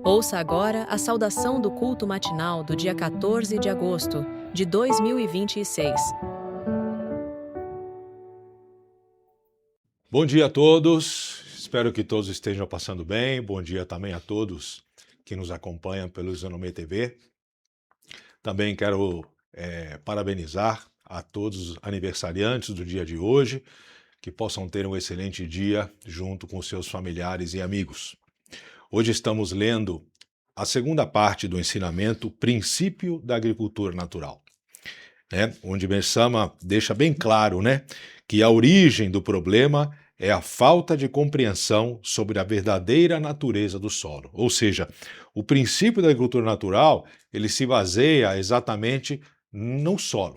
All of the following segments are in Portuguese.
Ouça agora a saudação do culto matinal do dia 14 de agosto de 2026. Bom dia a todos, espero que todos estejam passando bem. Bom dia também a todos que nos acompanham pelo Isonomê TV. Também quero parabenizar a todos os aniversariantes do dia de hoje, que possam ter um excelente dia junto com seus familiares e amigos. Hoje estamos lendo a segunda parte do ensinamento Princípio da Agricultura Natural, onde Mersama deixa bem claro, que a origem do problema é a falta de compreensão sobre a verdadeira natureza do solo. Ou seja, o princípio da agricultura natural, ele se baseia exatamente no solo.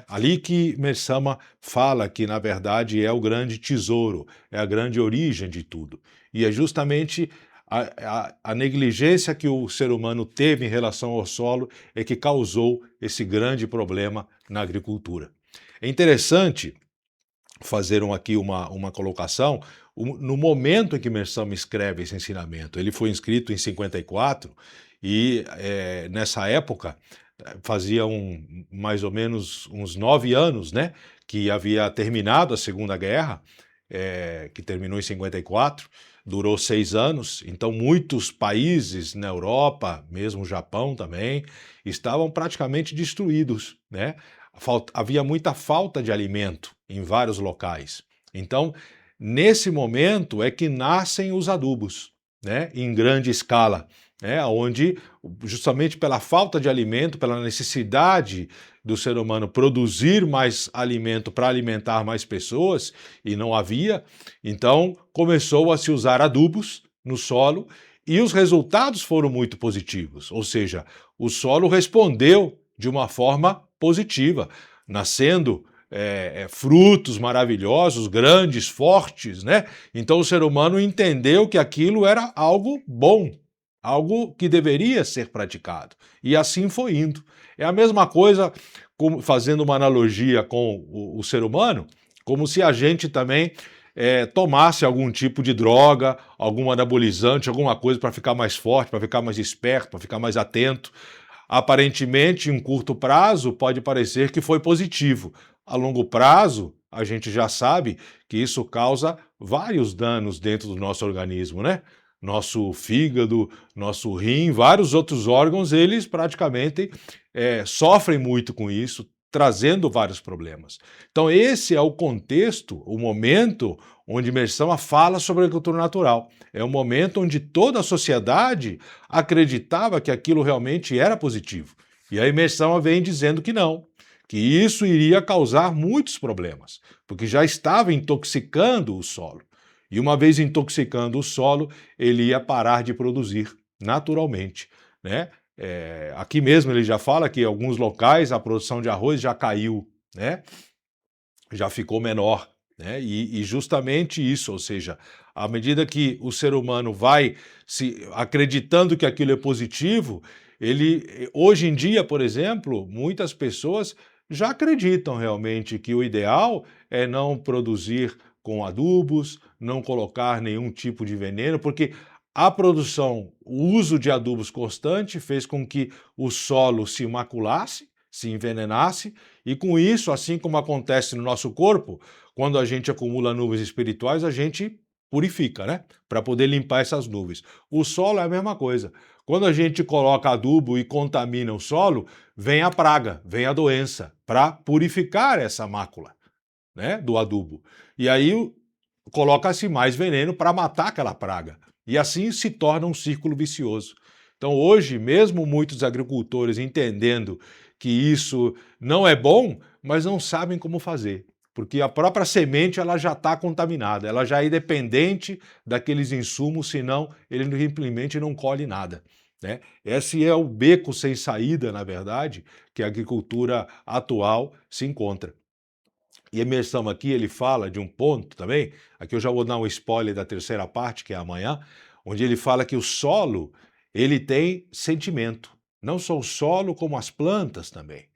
Ali que Mersama fala que, na verdade, é o grande tesouro, é a grande origem de tudo. E é justamente a negligência que o ser humano teve em relação ao solo é que causou esse grande problema na agricultura. É interessante fazer aqui uma colocação. No momento em que Mersama escreve esse ensinamento, ele foi escrito em 54 e nessa época fazia mais ou menos uns 9 anos, que havia terminado a Segunda Guerra, que terminou em 54, durou 6 anos, então muitos países na Europa, mesmo o Japão também, estavam praticamente destruídos, havia muita falta de alimento em vários locais. Então, nesse momento é que nascem os adubos, em grande escala, onde justamente pela falta de alimento, pela necessidade do ser humano produzir mais alimento para alimentar mais pessoas, e não havia, então começou a se usar adubos no solo e os resultados foram muito positivos, ou seja, o solo respondeu de uma forma positiva, nascendo frutos maravilhosos, grandes, fortes, Então o ser humano entendeu que aquilo era algo bom, algo que deveria ser praticado. E assim foi indo. É a mesma coisa, fazendo uma analogia com o ser humano, como se a gente também tomasse algum tipo de droga, algum anabolizante, alguma coisa para ficar mais forte, para ficar mais esperto, para ficar mais atento. Aparentemente, em curto prazo, pode parecer que foi positivo. A longo prazo, a gente já sabe que isso causa vários danos dentro do nosso organismo, Nosso fígado, nosso rim, vários outros órgãos, eles praticamente sofrem muito com isso, trazendo vários problemas. Então esse é o contexto, o momento onde Mersama fala sobre a agricultura natural. É um momento onde toda a sociedade acreditava que aquilo realmente era positivo. E a Mersama vem dizendo que não, que isso iria causar muitos problemas, porque já estava intoxicando o solo. E uma vez intoxicando o solo, ele ia parar de produzir naturalmente, aqui mesmo ele já fala que em alguns locais a produção de arroz já caiu, já ficou menor, e justamente isso, ou seja, à medida que o ser humano vai acreditando que aquilo é positivo, hoje em dia, por exemplo, muitas pessoas já acreditam realmente que o ideal é não produzir com adubos, não colocar nenhum tipo de veneno, porque a produção, o uso de adubos constante fez com que o solo se maculasse, se envenenasse, e com isso, assim como acontece no nosso corpo, quando a gente acumula nuvens espirituais, a gente purifica, para poder limpar essas nuvens. O solo é a mesma coisa. Quando a gente coloca adubo e contamina o solo, vem a praga, vem a doença, para purificar essa mácula, do adubo. E aí coloca-se mais veneno para matar aquela praga. E assim se torna um círculo vicioso. Então hoje, mesmo muitos agricultores entendendo que isso não é bom, mas não sabem como fazer. Porque a própria semente ela já está contaminada, ela já é dependente daqueles insumos, senão ele simplesmente não colhe nada. Esse é o beco sem saída, na verdade, que a agricultura atual se encontra. E a imersão aqui, ele fala de um ponto também, aqui eu já vou dar um spoiler da terceira parte, que é amanhã, onde ele fala que o solo, ele tem sentimento. Não só o solo, como as plantas também,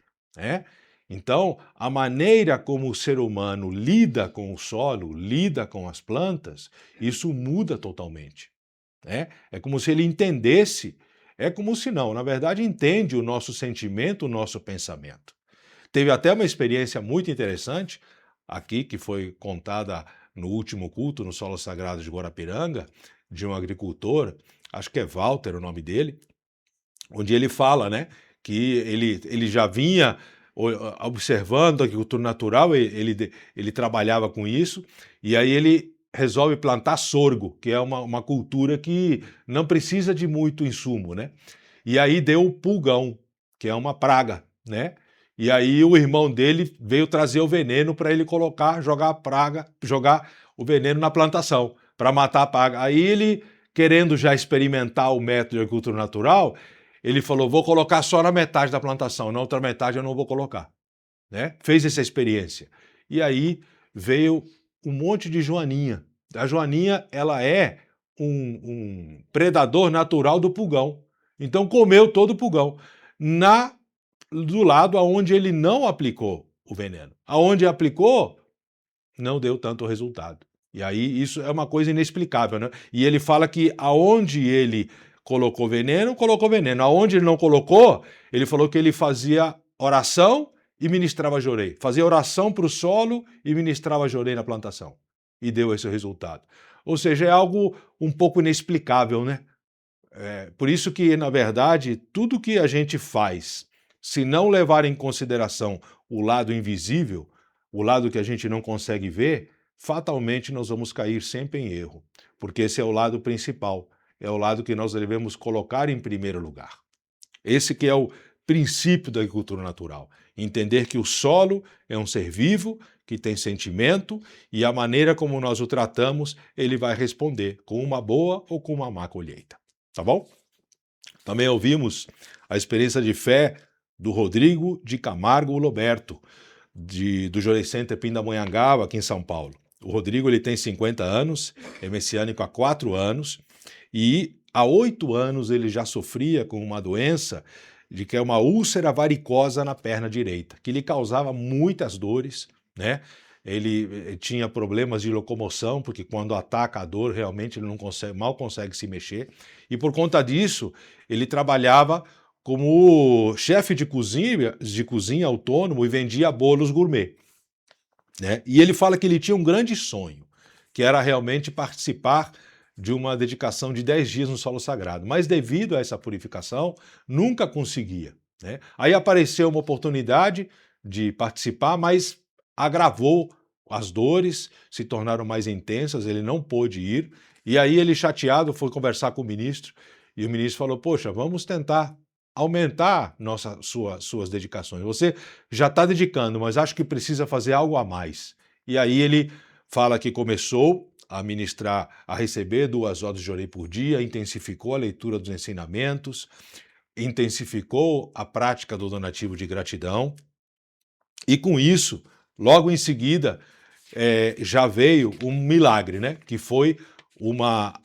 Então, a maneira como o ser humano lida com o solo, lida com as plantas, isso muda totalmente. né? É como se ele entendesse, é como se não, na verdade entende o nosso sentimento, o nosso pensamento. Teve até uma experiência muito interessante aqui, que foi contada no último culto, no Solo Sagrado de Guarapiranga, de um agricultor, acho que é Walter o nome dele, onde ele fala, né, que ele já vinha observando a agricultura natural, ele trabalhava com isso, e aí ele resolve plantar sorgo, que é uma cultura que não precisa de muito insumo, né? E aí deu o pulgão, que é uma praga, né? E aí o irmão dele veio trazer o veneno para ele colocar, jogar a praga, jogar o veneno na plantação, para matar a praga. Aí ele, querendo já experimentar o método de agricultura natural, ele falou, vou colocar só na metade da plantação, na outra metade eu não vou colocar, né? Fez essa experiência. E aí veio um monte de joaninha. A joaninha, ela é um predador natural do pulgão. Então comeu todo o pulgão. Do lado aonde ele não aplicou o veneno. Aonde aplicou, não deu tanto resultado. E aí isso é uma coisa inexplicável, né? E ele fala que aonde ele colocou veneno. Aonde ele não colocou, ele falou que ele fazia oração e ministrava jorei. Fazia oração para o solo e ministrava jorei na plantação. E deu esse resultado. Ou seja, é algo um pouco inexplicável, né? Por isso que, na verdade, tudo que a gente faz, se não levar em consideração o lado invisível, o lado que a gente não consegue ver, fatalmente nós vamos cair sempre em erro, porque esse é o lado principal, é o lado que nós devemos colocar em primeiro lugar. Esse que é o princípio da agricultura natural, entender que o solo é um ser vivo, que tem sentimento, e a maneira como nós o tratamos, ele vai responder com uma boa ou com uma má colheita. Tá bom? Também ouvimos a experiência de fé do Rodrigo de Camargo Loberto, do Jorei Center Pindamonhangaba, aqui em São Paulo. O Rodrigo ele tem 50 anos, é messiânico há 4 anos, e há 8 anos ele já sofria com uma doença de que é uma úlcera varicosa na perna direita, que lhe causava muitas dores, né? Ele tinha problemas de locomoção, porque quando ataca a dor, realmente ele não consegue, mal consegue se mexer. E por conta disso, ele trabalhava como chefe de cozinha autônomo e vendia bolos gourmet, né? E ele fala que ele tinha um grande sonho, que era realmente participar de uma dedicação de 10 dias no solo sagrado. Mas devido a essa purificação, nunca conseguia, né? Aí apareceu uma oportunidade de participar, mas agravou as dores, se tornaram mais intensas, ele não pôde ir, e aí ele chateado foi conversar com o ministro, e o ministro falou, poxa, vamos tentar aumentar suas dedicações. Você já está dedicando, mas acho que precisa fazer algo a mais. E aí ele fala que começou a ministrar, a receber 2 horas de jorei por dia, intensificou a leitura dos ensinamentos, intensificou a prática do donativo de gratidão, e com isso, logo em seguida, já veio um milagre, né? Que foi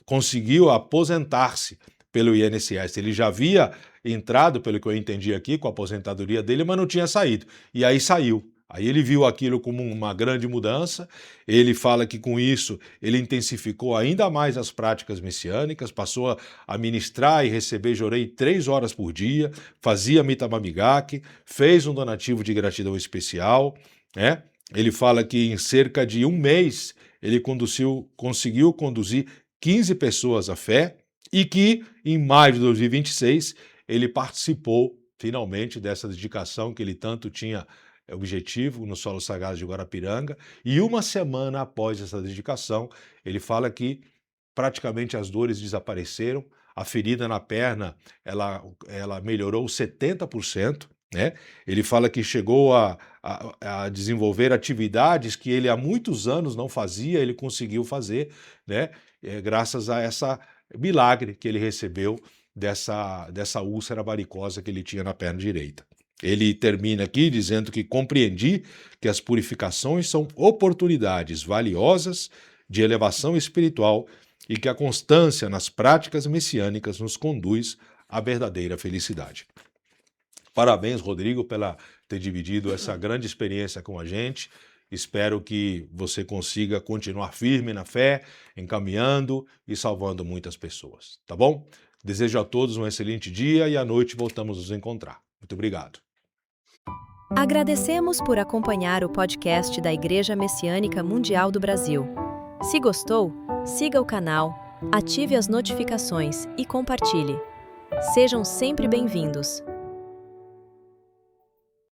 conseguiu aposentar-se pelo INSS. Ele já havia entrado, pelo que eu entendi aqui, com a aposentadoria dele, mas não tinha saído. E aí saiu. Aí ele viu aquilo como uma grande mudança, ele fala que com isso ele intensificou ainda mais as práticas messiânicas, passou a ministrar e receber jorei 3 horas por dia, fazia mitamamigak, fez um donativo de gratidão especial, né? Ele fala que em cerca de 1 mês ele conseguiu conduzir 15 pessoas à fé e que em maio de 2026 ele participou finalmente dessa dedicação que ele tanto tinha objetivo no solo sagrado de Guarapiranga, e 1 semana após essa dedicação, ele fala que praticamente as dores desapareceram, a ferida na perna ela melhorou 70%, né? Ele fala que chegou a desenvolver atividades que ele há muitos anos não fazia, ele conseguiu fazer, né? Graças a essa milagre que ele recebeu dessa úlcera varicosa que ele tinha na perna direita. Ele termina aqui dizendo que compreendi que as purificações são oportunidades valiosas de elevação espiritual e que a constância nas práticas messiânicas nos conduz à verdadeira felicidade. Parabéns, Rodrigo, pela ter dividido essa grande experiência com a gente Espero que você consiga continuar firme na fé, encaminhando e salvando muitas pessoas, tá bom? Desejo a todos um excelente dia e à noite voltamos a nos encontrar. Muito obrigado. Agradecemos por acompanhar o podcast da Igreja Messiânica Mundial do Brasil. Se gostou, siga o canal, ative as notificações e compartilhe. Sejam sempre bem-vindos.